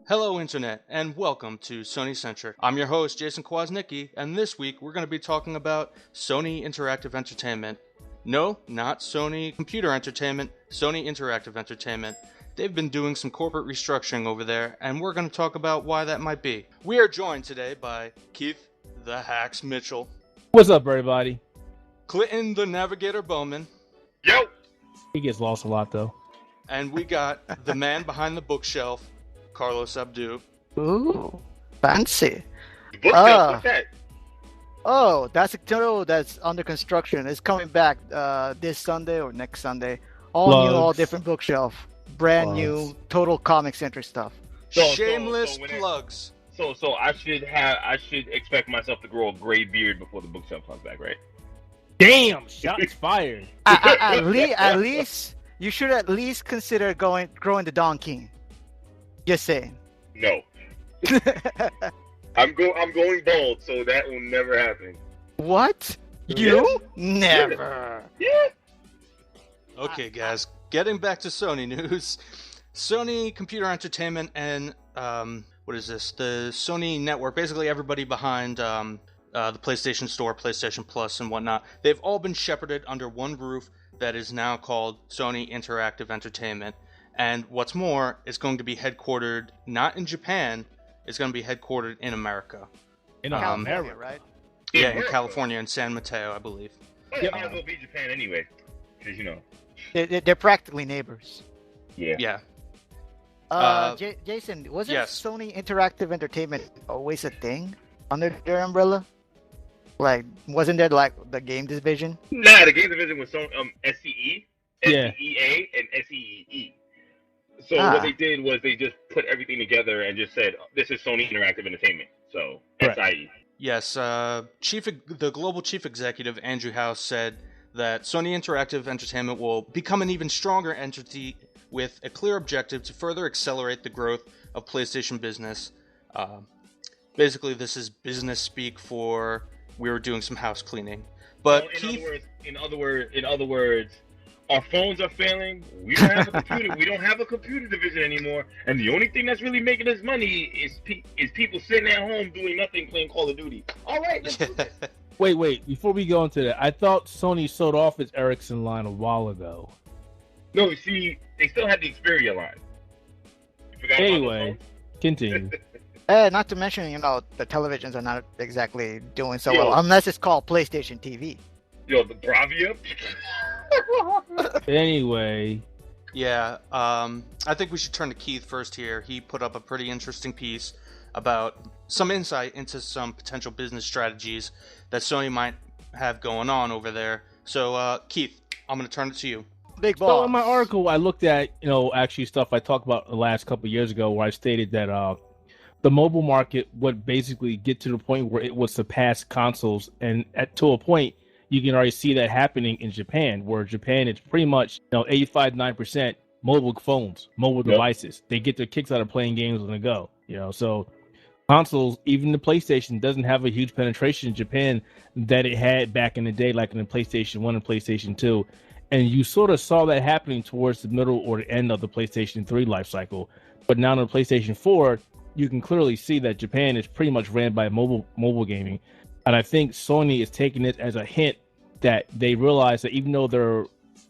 Hello Internet, and welcome to SonyCentric. I'm your host, Jason Kwasnicki, and this week we're going to be talking about Sony Interactive Entertainment. No, not Sony Computer Entertainment, Sony Interactive Entertainment. They've been doing some corporate restructuring over there, and we're going to talk about why that might be. We are joined today by Keith the Hacks Mitchell. What's up, everybody? Clinton the Navigator Bowman. Yo! He gets lost a lot, though. And we got the man behind the bookshelf, Carlos Abdu. Ooh, fancy. The bookshelf, what's that? Oh, that's a tunnel that's under construction. It's coming back this Sunday or next Sunday. All new, all different bookshelf. Brand new, total comic-centric stuff. Shameless plugs. So I should expect myself to grow a gray beard before the bookshelf comes back, right? Damn, shots fired. At least you should at least consider growing the Don King. Just saying. No. I'm going bald, so that will never happen. What? You? Never. Yeah. Okay, guys. Getting back to Sony news. Sony Computer Entertainment and what is this? The Sony Network. Basically, everybody behind the PlayStation Store, PlayStation Plus, and whatnot. They've all been shepherded under one roof that is now called Sony Interactive Entertainment. And what's more, it's going to be headquartered not in Japan. It's going to be headquartered in America. In California, right? Yeah, in California, in San Mateo, I believe. Well, it might as well be Japan anyway, because you know. They're practically neighbors. Yeah. Yeah. Jason, wasn't yes. Sony Interactive Entertainment always a thing under their umbrella? Like, wasn't there like the game division? Nah, the game division was SCE, Yeah. SCEA, and SCEE. So what they did was they just put everything together and just said, this is Sony Interactive Entertainment. So, SIE. Yes, the global chief executive, Andrew House, said that Sony Interactive Entertainment will become an even stronger entity with a clear objective to further accelerate the growth of PlayStation business. Basically, this is business speak for we were doing some house cleaning. But well, in other words, our phones are failing. We don't have a computer. We don't have a computer division anymore. And the only thing that's really making us money is people sitting at home doing nothing, playing Call of Duty. All right, let's do this. Wait. Before we go into that, I thought Sony sold off its Ericsson line a while ago. No, you see, they still have the Xperia line. You forgot Anyway, continue. Not to mention, the televisions are not exactly doing so well, unless it's called PlayStation TV. Yo, the Bravia. Anyway. Yeah, I think we should turn to Keith first here. He put up a pretty interesting piece about some insight into some potential business strategies that Sony might have going on over there. So, Keith, I'm going to turn it to you. Big boss. So in my article, I looked at, actually stuff I talked about the last couple of years ago where I stated that the mobile market would basically get to the point where it would surpass consoles. And to a point, you can already see that happening in Japan, where Japan is pretty much 85-9% mobile phones, mobile devices. They get their kicks out of playing games on the go. So consoles, even the PlayStation, doesn't have a huge penetration in Japan that it had back in the day, like in the PlayStation 1 and PlayStation 2. And you sort of saw that happening towards the middle or the end of the PlayStation 3 life cycle. But now in the PlayStation 4, you can clearly see that Japan is pretty much ran by mobile gaming. And I think Sony is taking it as a hint that they realize that even though they're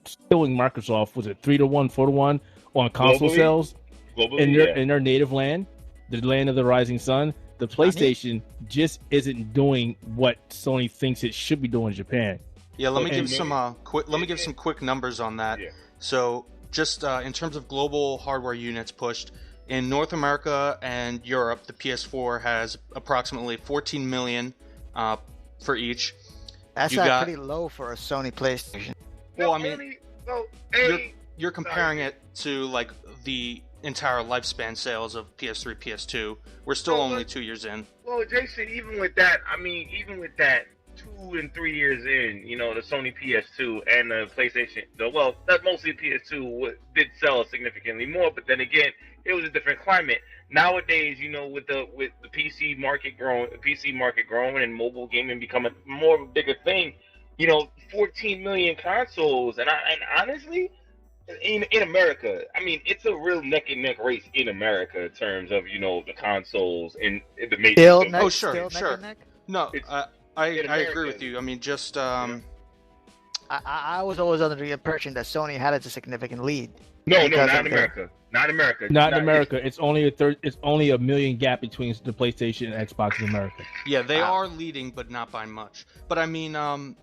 stealing Microsoft, was it 3-1, 4-1 on console sales in their native land, the land of the rising sun, the PlayStation just isn't doing what Sony thinks it should be doing in Japan. Yeah, let me give some quick numbers on that. Yeah. So, just in terms of global hardware units pushed in North America and Europe, the PS4 has approximately 14 million for each. That's pretty low for a Sony PlayStation. Well, I mean, you're comparing it to like the entire lifespan sales of PS3, PS2. We're still only 2 years in. Well, Jason, even with that, 2 and 3 years in, the Sony PS2 and the PlayStation, that mostly PS2 did sell significantly more, but then again, it was a different climate. Nowadays, with the PC market growing and mobile gaming becoming more of a bigger thing, 14 million consoles, and honestly, in America, I mean, it's a real neck and neck race in America in terms of the consoles and the major. Still systems. neck, Oh, sure, still sure. Neck and neck? No, It's- I in agree America, with you. I mean, just I was always under the impression that Sony had a significant lead. No, because not of in America. Not in America. Not in America. It's only a million gap between the PlayStation and Xbox in America. yeah, they Wow. are leading, but not by much. But I mean, I'm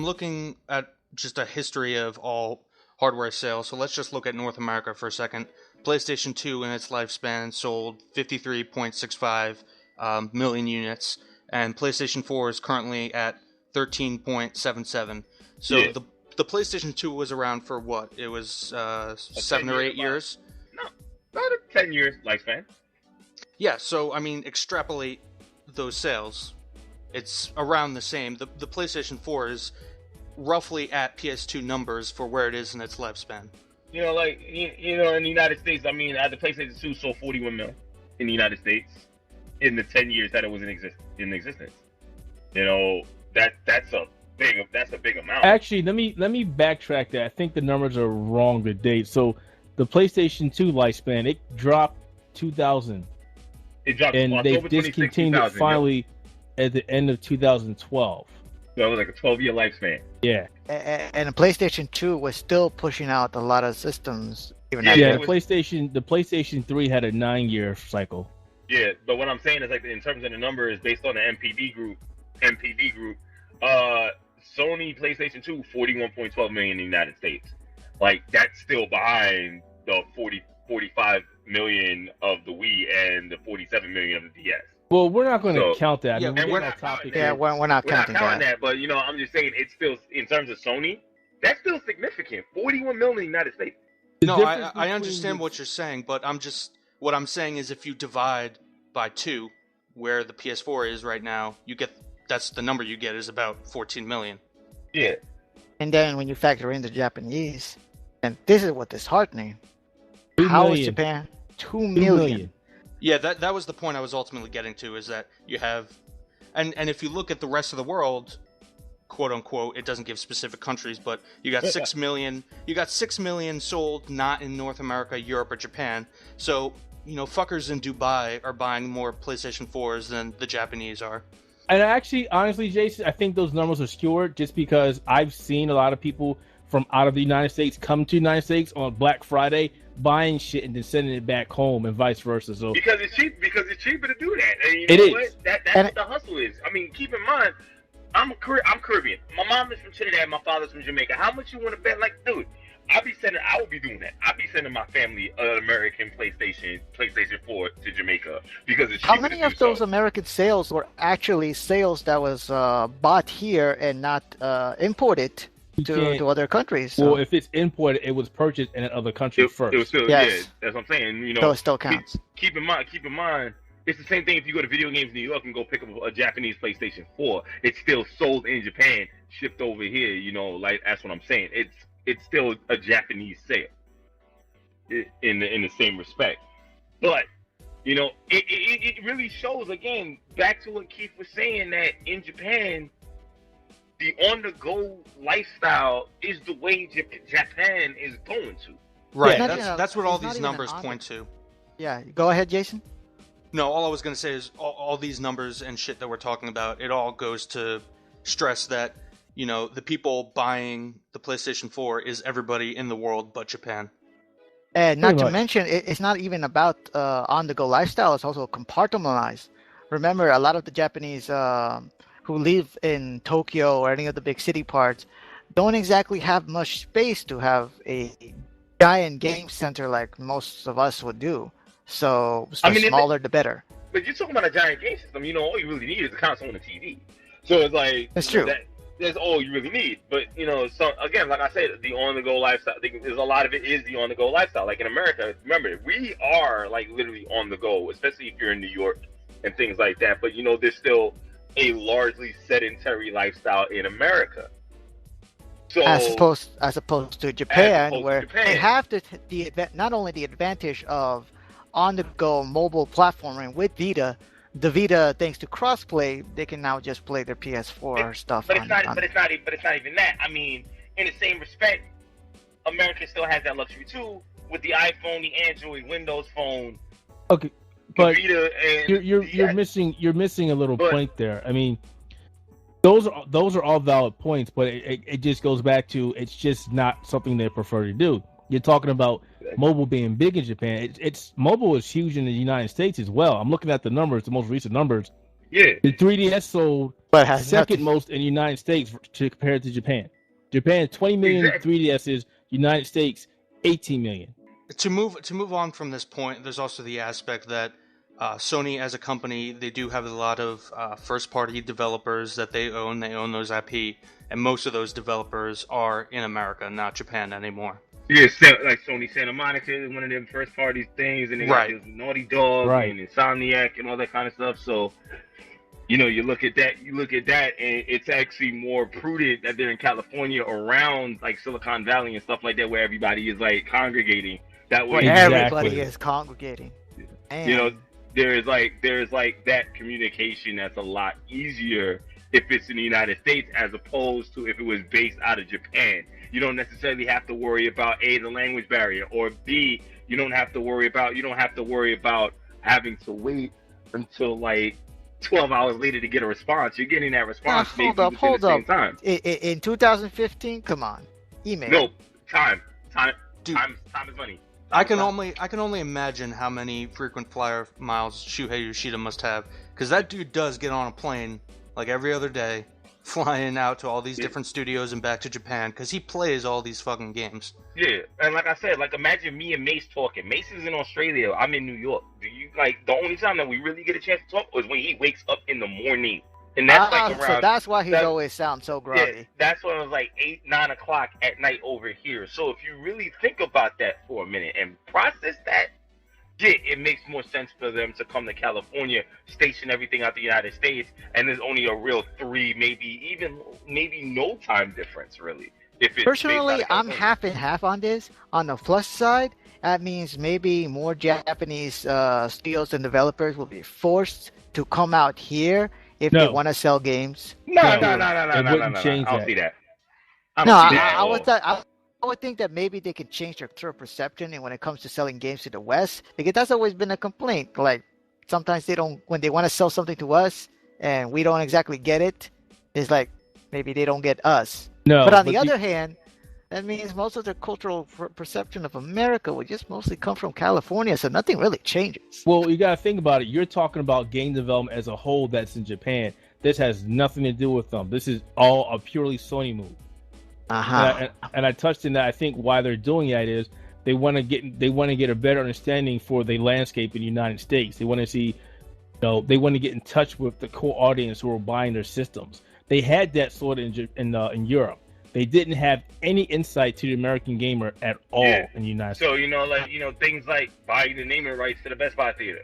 looking at just a history of all hardware sales. So let's just look at North America for a second. PlayStation 2 in its lifespan sold 53.65 million units, and PlayStation 4 is currently at 13.77. So Yeah. the PlayStation 2 was around for what? It was 7 or 8 years. No, about a 10 years lifespan. Yeah, so I mean, extrapolate those sales. It's around the same. The PlayStation 4 is roughly at PS2 numbers for where it is in its lifespan. Like in the United States, I mean, the PlayStation 2 sold 41 mil in the United States in the 10 years that it was in existence. That's a big amount. Actually, let me backtrack that. I think the numbers are wrong, the date. So the PlayStation 2 lifespan, it dropped 2000, It dropped and October they 26, discontinued it 2000, finally at the end of 2012. So it was like a 12-year lifespan. Yeah, And the PlayStation 2 was still pushing out a lot of systems. Even Yeah, after. yeah. it The PlayStation 3 had a 9-year cycle. Yeah, but what I'm saying is, like, in terms of the numbers, based on the MPD group, Sony PlayStation 2 41.12 million in the United States. Like, that's still behind the 45 million of the Wii and the 47 million of the DS. Well, we're not going to So- count that. Yeah, I mean, and we're we're on not topic. counting Yeah, here. we're not We're not counting counting that. that, but I'm just saying it's still, in terms of Sony, that's still significant. 41 million in the United States. The No, difference I between understand the- what you're saying, but what I'm saying is if you divide by 2, where the PS4 is right now, that's the number you get is about 14 million. Yeah. And then when you factor in the Japanese, and this is what disheartening. 2 How is million. Japan? 2 2 million. million. Yeah, that was the point I was ultimately getting to, is that you have, and if you look at the rest of the world, quote unquote, it doesn't give specific countries, but you got 6 million. You got 6 million sold not in North America, Europe, or Japan. So fuckers in Dubai are buying more PlayStation 4s than the Japanese are. And actually, honestly, Jason, I think those numbers are skewed just because I've seen a lot of people from out of the United States come to the United States on Black Friday, buying shit and then sending it back home and vice versa. So Because it's cheap. Because it's cheaper to do that. And you It know is. what? That's And- what the hustle is. I mean, keep in mind, I'm Caribbean. My mom is from Trinidad. My father's from Jamaica. How much you want to bet? Like, dude, I would be doing that. I'd be sending my family an American PlayStation 4 to Jamaica because it's How cheaper many to of do so. those American sales were actually sales that was bought here and not imported you can't- to other countries? So, well, if it's imported, it was purchased in another country first. It was still, Yes. yeah, that's what I'm saying. so it still counts. Keep in mind, it's the same thing if you go to Video Games New York and go pick up a Japanese PlayStation 4. It's still sold in Japan, shipped over here. Like, that's what I'm saying. It's still a Japanese sale in the same respect. But it really shows, again, back to what Keith was saying, that in Japan, the on-the-go lifestyle is the way Japan is going to. Right. Yeah. That's what all It's not these even numbers an point to. Yeah, go ahead, Jason. No, all I was going to say is all these numbers and shit that we're talking about, it all goes to stress that, the people buying the PlayStation 4 is everybody in the world but Japan. And not Pretty to much. mention, it's not even about on-the-go lifestyle. It's also compartmentalized. Remember, a lot of the Japanese who live in Tokyo or any of the big city parts don't exactly have much space to have a giant game center like most of us would do. So the I mean, smaller, the better. But you're talking about a giant game system. All you really need is a console and a TV. So it's like That's true. That's all you really need. But so again, like I said, the on-the-go lifestyle. There's a lot of it is the on-the-go lifestyle. Like in America, remember, we are like literally on the go, especially if you're in New York and things like that. But there's still a largely sedentary lifestyle in America. So As opposed to Japan, opposed to where Japan. they have not only the advantage of on-the-go mobile platforming with Vita. The Vita, thanks to crossplay, they can now just play their PS4 stuff. But it's not even that. I mean, in the same respect, America still has that luxury too with the iPhone, the Android, Windows Phone. Okay, but Vita and you're missing a little point there. I mean, those are all valid points, but it just goes back to it's just not something they prefer to do. You're talking about mobile being big in Japan. It's mobile is huge in the United States as well. I'm looking at the numbers, the most recent numbers. Yeah, the 3DS sold second most in the United States compared to Japan. Japan 20 million 3DSs, United States 18 million. To move on from this point, there's also the aspect that Sony as a company, they do have a lot of first-party developers that they own. They own those IP, and most of those developers are in America, not Japan anymore. Yeah, like Sony Santa Monica is one of them first-party things, and they got Naughty Dog and Insomniac and all that kind of stuff. So, you know, you look at that, and it's actually more prudent that they're in California around like Silicon Valley and stuff like that, where everybody is like congregating. That way, everybody is congregating. And you know, there's like that communication that's a lot easier if it's in the United States as opposed to if it was based out of Japan. You don't necessarily have to worry about A, the language barrier, or B, you don't have to worry about having to wait until like 12 hours later to get a response. You're getting that response hold up. Time. In 2015, come on, email. No, time is money. I can only imagine how many frequent flyer miles Shuhei Yoshida must have, because that dude does get on a plane like every other day, flying out to all these different studios and back to Japan, because he plays all these fucking games. Yeah, and like I said, like imagine me and Mace talking. Mace is in Australia. I'm in New York. Do you like the only time that we really get a chance to talk is when he wakes up in the morning, and that's like around. So that's why he always sounds so groggy. Yeah, that's when it was like 8, 9 o'clock at night over here. So if you really think about that for a minute and process that, yeah, it makes more sense for them to come to California, station everything out the United States, and there's only a real 3, maybe no time difference really. Personally, I'm half and half on this. On the plus side, that means maybe more Japanese studios and developers will be forced to come out here if they want to sell games. No. I don't see that. I would think that maybe they can change their sort of perception when it comes to selling games to the West, because that's always been a complaint. Like sometimes when they want to sell something to us and we don't exactly get it, it's like maybe they don't get us. No, but on the other hand, that means most of the cultural perception of America would just mostly come from California, so nothing really changes. Well, you got to think about it. You're talking about game development as a whole that's in Japan. This has nothing to do with them. This is all a purely Sony move. And I touched on that. I think why they're doing that is they want to get a better understanding for the landscape in the United States. They want to see, they want to get in touch with the core audience who are buying their systems. They had that sort of in Europe. They didn't have any insight to the American gamer at all in the United States. So things like buying the naming rights to the Best Buy theater,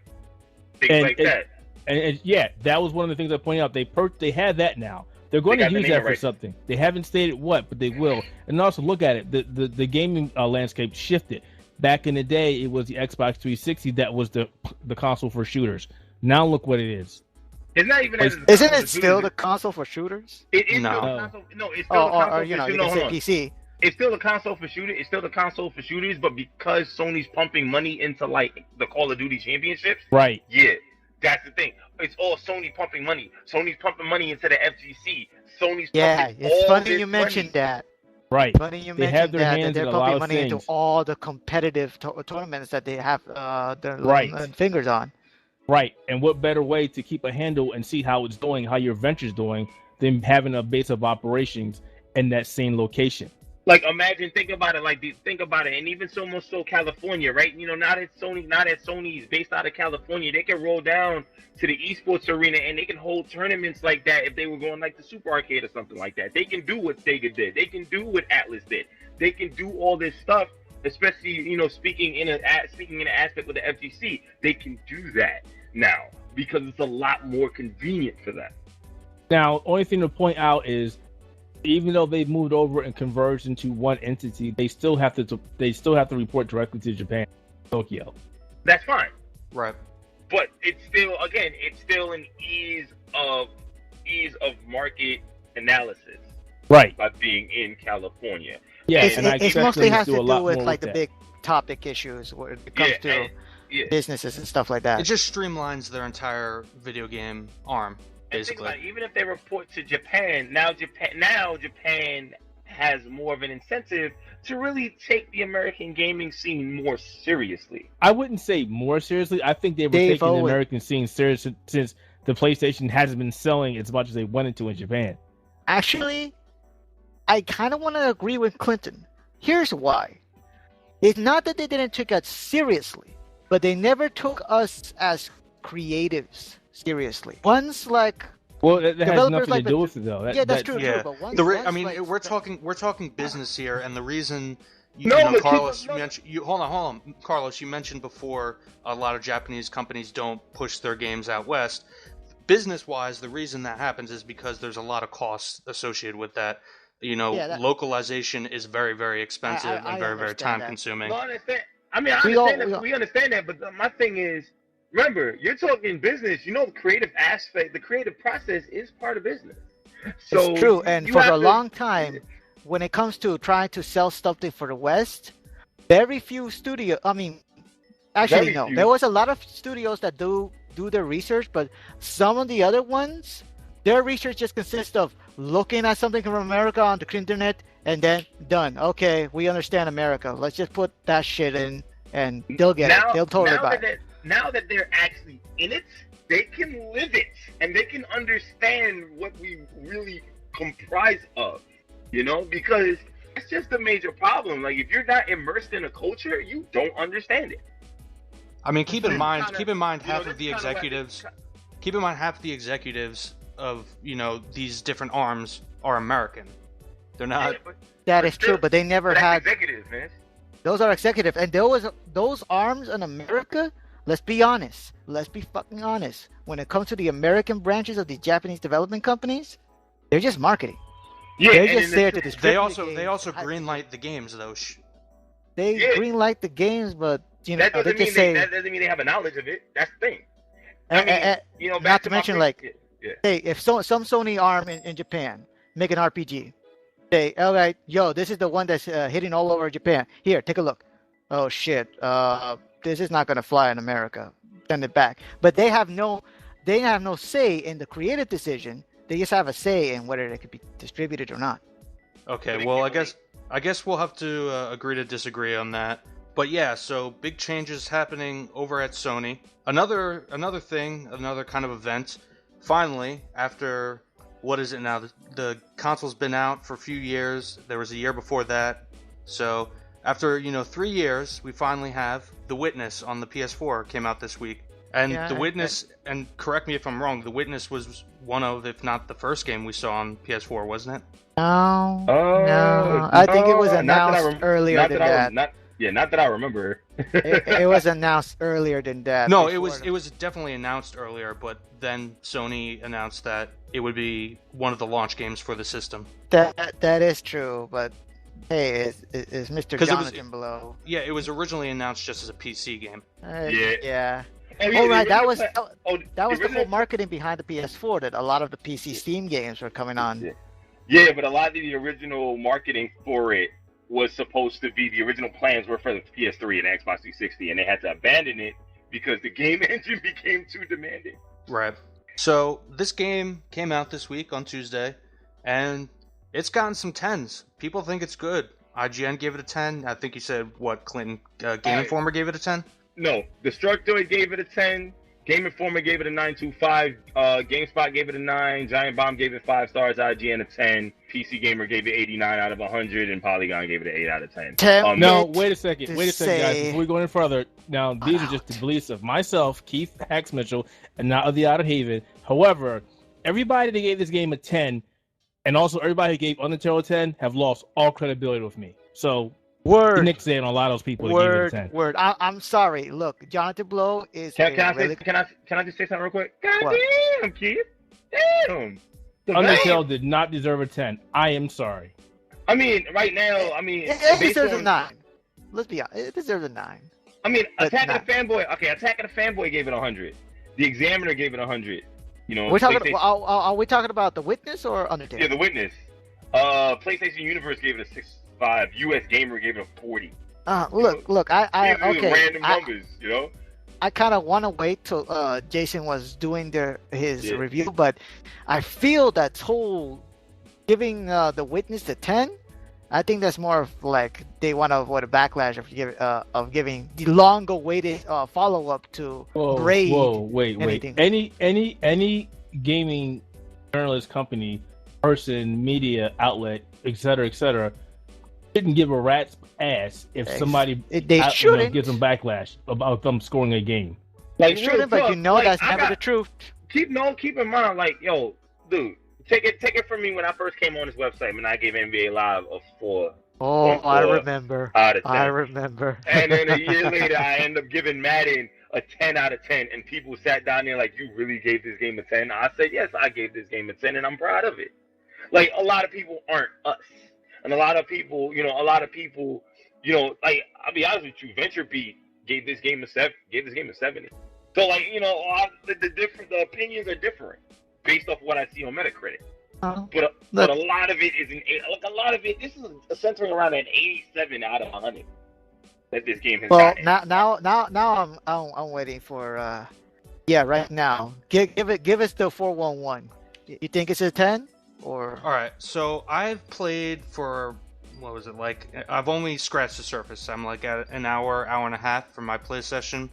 things like that. And that was one of the things I pointed out. They have that now. They're going to use that for something. They haven't stated what, but they will. And also look at it. The gaming landscape shifted. Back in the day, it was the Xbox 360 that was the console for shooters. Now look what it is. It's not even. Isn't it still the console for shooters? It is still the console. No, it's still the console you can say PC. It's still the console for shooters. It's still the console for shooters, but because Sony's pumping money into like the Call of Duty championships, right? Yeah, that's the thing. It's all Sony pumping money. Sony's pumping money into the FGC. Sony's pumping it's funny you mentioned that. Right. Funny you mentioned that they're pumping money into all the competitive tournaments that they have their fingers on. Right, and what better way to keep a handle and see how it's doing, how your venture's doing, than having a base of operations in that same location? Like, think about it, and even so much so California, right? Now that Sony is based out of California, they can roll down to the esports arena and they can hold tournaments like that if they were going like the Super Arcade or something like that. They can do what Sega did. They can do what Atlas did. They can do all this stuff, especially speaking in an aspect with the FGC. They can do that now because it's a lot more convenient for them. Now, only thing to point out is, even though they've moved over and converged into one entity, they still have to report directly to Japan, Tokyo. That's fine, right? But it's still an ease of market analysis. Right. by being in California. Yeah, It's, and I it expect mostly them to has do to a lot do with more like with the that. big topic issues when it comes to businesses and stuff like that. It just streamlines their entire video game arm, And think basically. about it, even if they report to Japan, now Japan has more of an incentive to really take the American gaming scene more seriously. I wouldn't say more seriously. I think they were They've taking the always- American scene serious since the PlayStation hasn't been selling as much as they wanted to in Japan. Actually, I kind of want to agree with Clinton. Here's why. It's not that they didn't take us seriously, but they never took us as creatives seriously. Once, like, Well, that has Developers nothing like to do the- with it, though. yeah, that's true, Yeah. but once, I mean, like, we're talking business here, and the reason No, you know, but Carlos, keep- you mentioned hold on, Carlos, you mentioned before a lot of Japanese companies don't push their games out west. Business-wise, the reason that happens is because there's a lot of costs associated with that. You know, Yeah, that- localization is very, very expensive I and very, very understand that. time-consuming. No, I understand. I mean, I We all- understand we that. all- We understand that, but my thing is, remember, you're talking business. You know, the creative aspect, the creative process is part of business. So it's true, and you for have a to- long time, when it comes to trying to sell something for the West, very few studio. I mean, actually, Very no. few. There was a lot of studios that do their research, but some of the other ones, their research just consists of looking at something from America on the internet and then done. Okay, we understand America. Let's just put that shit in, and they'll get it. They'll totally buy it. Now that they're actually in it, they can live it and they can understand what we really comprise of. You know, because it's just a major problem. Like, if you're not immersed in a culture, you don't understand it. I mean, keep in mind, Kinda- keep in mind, you know, half this of the kinda what- executives, keep in mind, half the executives of these different arms are American. They're not. Yeah, but That but is true, still- but they never that's had. executives, man. Those are executives, and those arms in America. Let's be honest. Let's be fucking honest. When it comes to the American branches of the Japanese development companies, they're just marketing. Yeah, They're and just then there it's- to distribute. They also games. greenlight the games though. They Yeah. greenlight the games, but you know That they doesn't mean just say. that doesn't mean they have a knowledge of it. That's the thing. eh, eh, You know, not back to my mention, pre- like, yeah. Hey, if some Sony arm in Japan make an RPG, say, all right, yo, this is the one that's hitting all over Japan. Here, take a look. Oh shit, this is not gonna fly in America. Send it back. But they have no say in the creative decision. They just have a say in whether it could be distributed or not. Okay, But it well, can't I guess we'll have to agree to disagree on that. But yeah, so big changes happening over at Sony. Another thing, another kind of event. Finally, after what is it now? The console's been out for a few years. There was a year before that. So after 3 years, we finally have The Witness on the PS4 came out this week. And Yeah, The Witness, and correct me if I'm wrong, The Witness was one of, if not the first game we saw on PS4, wasn't it? No, Oh, no. I think it was not that I announced rem- earlier not than that I that. rem- not that I remember. It was announced earlier than that. No, before it was definitely announced earlier, but then Sony announced that it would be one of the launch games for the system. That is true, but hey, is Mr. 'Cause it was- Jonathan below? Yeah, it was originally announced just as a PC game. Yeah. Oh, Oh, right, the that was original that was the original- whole marketing behind the PS4. That a lot of the PC Steam games were coming on. Yeah, but a lot of the original marketing for it was supposed to be, the original plans were for the PS3 and Xbox 360, and they had to abandon it because the game engine became too demanding. Right. So this game came out this week on Tuesday, and it's gotten some 10s. People think it's good. IGN gave it a 10. I think you said, what, Clinton? Game Informer gave it a 10? No, Destructoid gave it a 10. Game Informer gave it a 9.25. GameSpot gave it a 9. Giant Bomb gave it 5 stars. IGN a 10. PC Gamer gave it 89 out of 100, and Polygon gave it an 8 out of 10. No, It wait a second, to guys. say- Before we go any further, now these are just the beliefs of myself, Keith Hax Mitchell, and not of the Outerhaven. However, everybody that gave this game a 10, and also everybody who gave Undertale a 10, have lost all credibility with me. So Word. Nick saying a lot of those people that gave it a 10. Word. I'm sorry. Look, Jonathan Blow is Can I really. can I just say something real quick? God What? damn, Keith. Damn. Undertale did not deserve a 10. I am sorry. I mean, right now, It based deserves a on- 9. Let's be honest. It deserves a 9. I mean, But Attack of the Fanboy. Okay, Attack of the Fanboy gave it 100. The Examiner gave it 100. You know, We're talking. PlayStation- Are we talking about The Witness or Undertale? yeah, The Witness. PlayStation Universe gave it a 6.5. US Gamer gave it a 40. Look, okay. Random numbers, you know. I kind of want to wait till Jason was doing his review, but I feel that whole giving The Witness a 10, I think that's more of like they want to avoid a backlash of giving the long-awaited follow-up to Braid. Wait. Any gaming journalist company, person, media outlet, etc., shouldn't give a rat's ass if somebody gives them backlash about them scoring a game. Like, shouldn't, but that's never the truth. Keep in mind, like, yo, dude, take it from me when I first came on this website, when I gave NBA Live a 4. Oh, I remember. Out of 10. I remember. And then a year later, I end up giving Madden a 10 out of 10, and people sat down there like, you really gave this game a 10? I said, yes, I gave this game a 10, and I'm proud of it. Like, a lot of people aren't us. And a lot of people, like, I'll be honest with you, VentureBeat gave this game a 70. So, like, the opinions are different based off what I see on Metacritic. But a lot of it is this is centering around an 87 out of 100 that this game has gotten. Now I'm waiting for right now. Give us the 411. You think it's a 10? Or all right, so I've played for what was it like? I've only scratched the surface. I'm like at an hour and a half for my play session,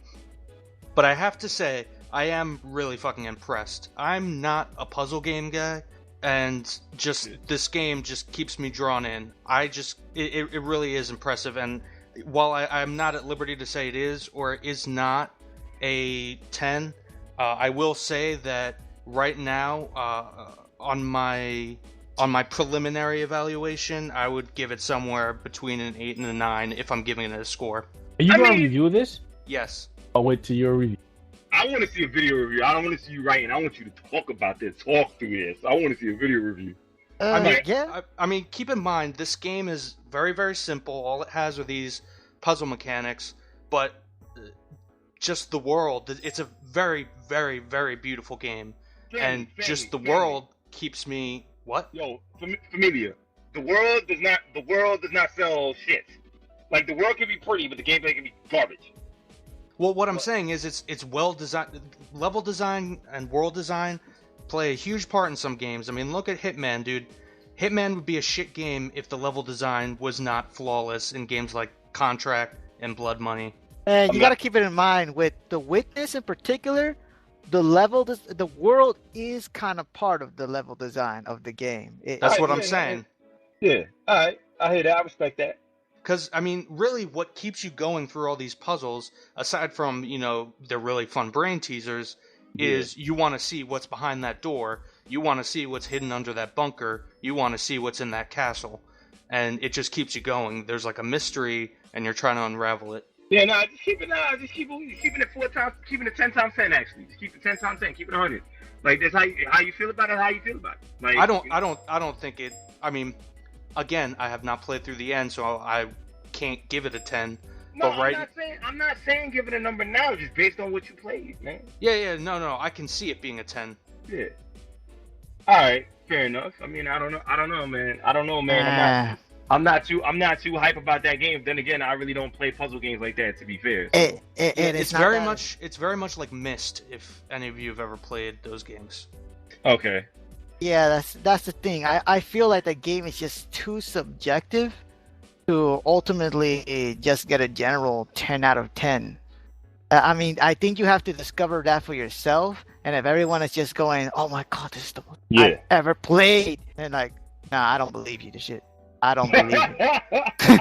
but I have to say I am really fucking impressed. I'm not a puzzle game guy, and just this game just keeps me drawn in. It really is impressive, and while I'm not at liberty to say it is or is not a 10, I will say that right now. On my preliminary evaluation, I would give it somewhere between an 8 and a 9 if I'm giving it a score. Are you going to review this? Yes. I'll wait till your review. I want to see a video review. I don't want to see you writing. I want you to talk about this. Talk through this. I want to see a video review. I mean, keep in mind, this game is very, very simple. All it has are these puzzle mechanics, but just the world. It's a very, very, very beautiful game. The world keeps me what? Yo, familiar. The world does not sell shit. Like, the world can be pretty, but the gameplay can be garbage. Well, what I'm saying is it's well designed. Level design and world design play a huge part in some games. I mean, look at Hitman, dude. Hitman would be a shit game if the level design was not flawless in games like Contract and Blood Money. And you got to keep it in mind with The Witness in particular. The world is kind of part of the level design of the game. That's what I'm saying. Yeah, all right. I hear that. I respect that. Because, I mean, really what keeps you going through all these puzzles, aside from, they're really fun brain teasers, is you want to see what's behind that door. You want to see what's hidden under that bunker. You want to see what's in that castle. And it just keeps you going. There's like a mystery, and you're trying to unravel it. Yeah, just keep it 4 times, keeping it 10 times 10 actually. Just keep it 10 times 10, keep it 100. Like, that's how you feel about it. How you feel about it? Like, I don't think it. I mean, again, I have not played through the end, so I can't give it a 10. No, but I'm not saying give it a number now, just based on what you played, man. Yeah, no, I can see it being a 10. Yeah. All right, fair enough. I mean, I don't know, man. I'm not too hype about that game. Then again, I really don't play puzzle games like that. To be fair, it's very much like Myst. If any of you have ever played those games. Okay. Yeah, that's the thing. I feel like the game is just too subjective to ultimately just get a general 10 out of 10. I mean, I think you have to discover that for yourself. And if everyone is just going, "Oh my god, this is the most I've ever played," and like, nah, I don't believe you. This shit. I don't believe it.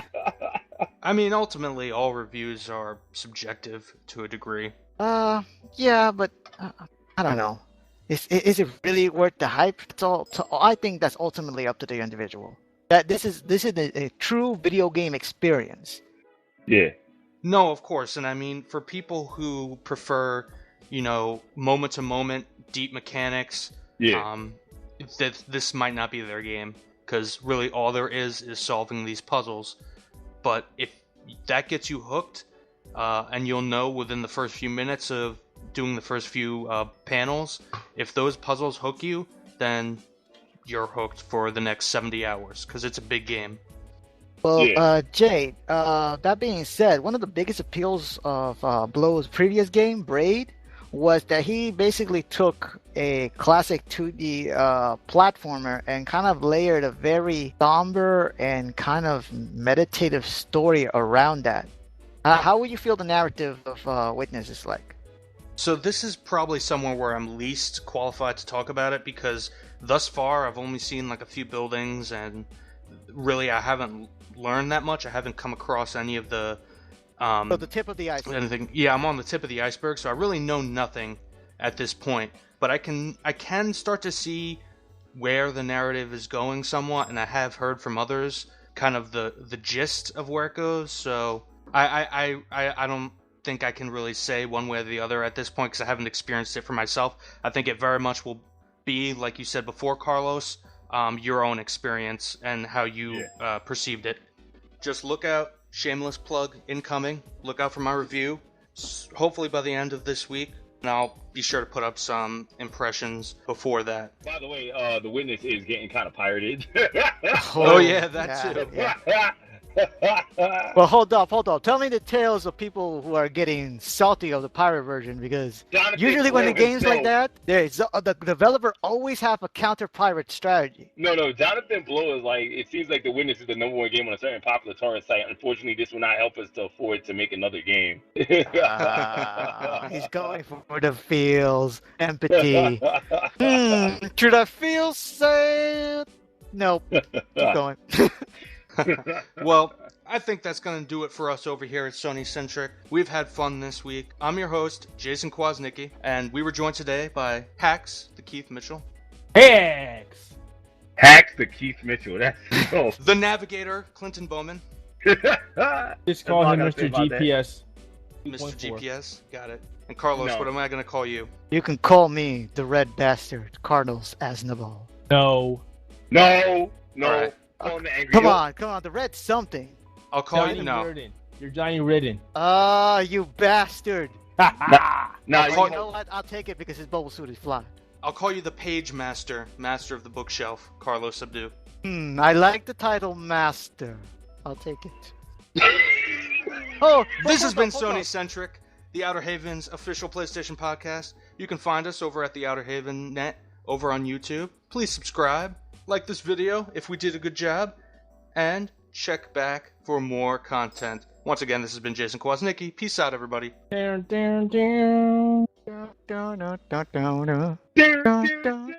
I mean, ultimately, all reviews are subjective to a degree. Yeah, but I don't know. Is it really worth the hype? I think that's ultimately up to the individual. That this is a true video game experience. Yeah. No, of course, and I mean, for people who prefer, moment to moment, deep mechanics, this might not be their game. Because really all there is solving these puzzles. But if that gets you hooked, and you'll know within the first few minutes of doing the first few panels, if those puzzles hook you, then you're hooked for the next 70 hours because it's a big game. Well, Yeah. Jade, that being said, one of the biggest appeals of Blow's previous game, Braid, was that he basically took a classic 2D platformer and kind of layered a very somber and kind of meditative story around that. How would you feel the narrative of Witness is like? So this is probably somewhere where I'm least qualified to talk about it because thus far I've only seen like a few buildings and really I haven't learned that much. I haven't come across any of the So the tip of the iceberg. anything. Yeah, I'm on the tip of the iceberg, so I really know nothing at this point. But I can start to see where the narrative is going somewhat, and I have heard from others kind of the gist of where it goes. So I don't think I can really say one way or the other at this point because I haven't experienced it for myself. I think it very much will be, like you said before, Carlos, your own experience and how you perceived it. Just look out. Shameless plug incoming. Look out for my review. Hopefully by the end of this week. And I'll be sure to put up some impressions before that. By the way, the Witness is getting kind of pirated. Oh yeah, that too. Yeah. Well, hold up. Tell me the tales of people who are getting salty of the pirate version, because Jonathan usually when the Blow games like that, the developer always have a counter-pirate strategy. No, Jonathan Blow is like, it seems like The Witness is the #1 game on a certain popular torrent site. Unfortunately, this will not help us to afford to make another game. He's going for the feels, empathy. Should I feel sad? Nope. Keep going. Well, I think that's going to do it for us over here at SonyCentric. We've had fun this week. I'm your host, Jason Kwasnicki, and we were joined today by Hacks, the Keith Mitchell. Hacks! Hacks the Keith Mitchell. That's so. The Navigator, Clinton Bowman. Just call him Mr. GPS. Mr. 2.4. GPS, got it. And Carlos, No. what am I going to call you? You can call me the Red Bastard, Carlos Aznavour. No. No. Alright. Call him the Angry Come Goat. on, the Red something. I'll call Johnny you now. Ridden. You're Johnny Ridden. You bastard. Nah, I'll you call- You know what? I'll take it because his bubble suit is fly. I'll call you the Page Master, Master of the Bookshelf, Carlos Abdu. I like the title Master. I'll take it. Oh, This has been hold on. SonyCentric, the Outerhaven's official PlayStation podcast. You can find us over at the Outerhaven net, over on YouTube. Please subscribe, like this video if we did a good job, and check back for more content. Once again, this has been Jason Kwasnicki. Peace out, everybody. Down, down, down. Dun, dun, dun, dun, dun, dun, dun.